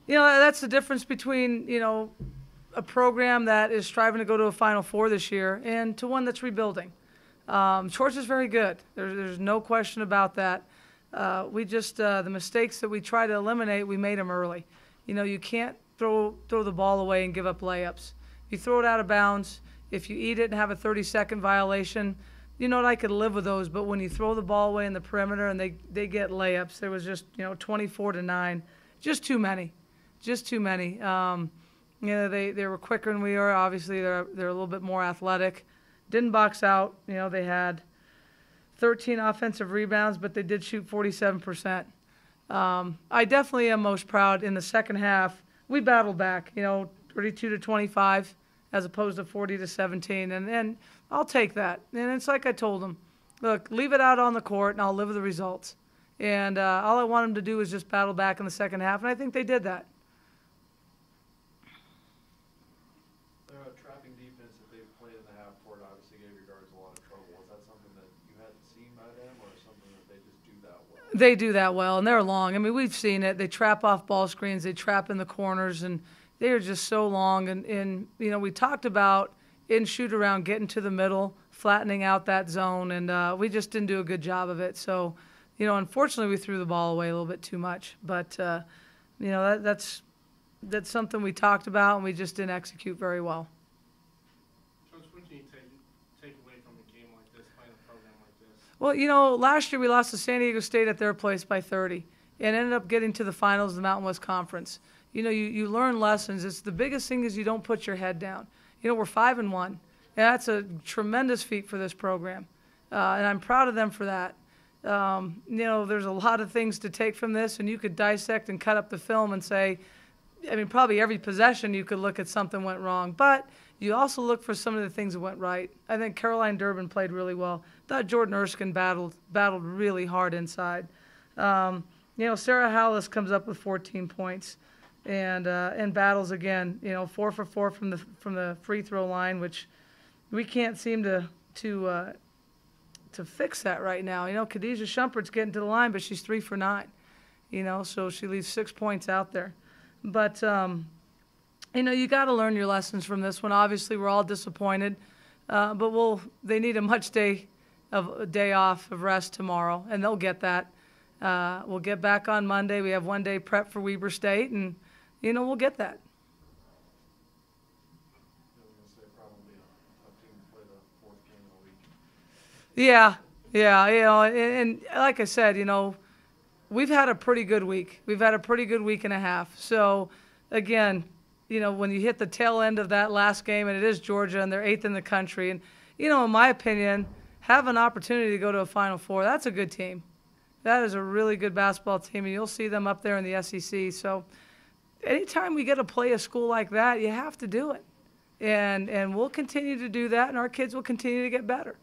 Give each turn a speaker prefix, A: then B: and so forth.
A: That's the difference between, a program that is striving to go to a Final Four this year and to one that's rebuilding. Georgia's very good. There's no question about that. We just, the mistakes that we try to eliminate, we made them early. You can't throw the ball away and give up layups. You throw it out of bounds. If you eat it and have a 30-second violation, I could live with those. But when you throw the ball away in the perimeter and they get layups, there was just, 24-9, just too many. Just too many. They were quicker than we are. Obviously, they're a little bit more athletic. Didn't box out. They had 13 offensive rebounds, but they did shoot 47%. I definitely am most proud in the second half. We battled back, 32-25 as opposed to 40-17, and I'll take that. And it's like I told them, look, leave it out on the court, and I'll live with the results. And all I want them to do is just battle back in the second half, and I think they did that.
B: Trapping defense that they've played in the half court obviously gave your guards a lot of trouble. Is that something that you hadn't seen by them, or something that they just do that well?
A: They do that well, and they're long. I mean, we've seen it. They trap off ball screens. They trap in the corners, and they are just so long. And we talked about in shoot-around getting to the middle, flattening out that zone, and we just didn't do a good job of it. So, unfortunately, we threw the ball away a little bit too much. But, that's something we talked about, and we just didn't execute very well.
C: Coach, what can you take away from a game like this, playing a program like this?
A: Well, last year we lost to San Diego State at their place by 30 and ended up getting to the finals of the Mountain West Conference. You learn lessons. It's the biggest thing is you don't put your head down. We're 5-1, and that's a tremendous feat for this program, and I'm proud of them for that. There's a lot of things to take from this, and you could dissect and cut up the film and say, probably every possession you could look at something went wrong, but you also look for some of the things that went right. I think Caroline Durbin played really well. Thought Jordan Erskine battled really hard inside. Sara Halasz comes up with 14 points and battles again. 4 for 4 from the free throw line, which we can't seem to fix that right now. Khadijah Shumpert's getting to the line, but she's 3 for 9. So she leaves 6 points out there. But, you got to learn your lessons from this one. Obviously, we're all disappointed. But they need a day off of rest tomorrow, and they'll get that. We'll get back on Monday. We have 1 day prep for Weber State, and, we'll get that. Yeah, and like I said, we've had a pretty good week. We've had a pretty good week and a half. So, again, when you hit the tail end of that last game, and it is Georgia, and they're 8th in the country, and, in my opinion, have an opportunity to go to a Final Four, that's a good team. That is a really good basketball team, and you'll see them up there in the SEC. So, anytime we get to play a school like that, you have to do it. And we'll continue to do that, and our kids will continue to get better.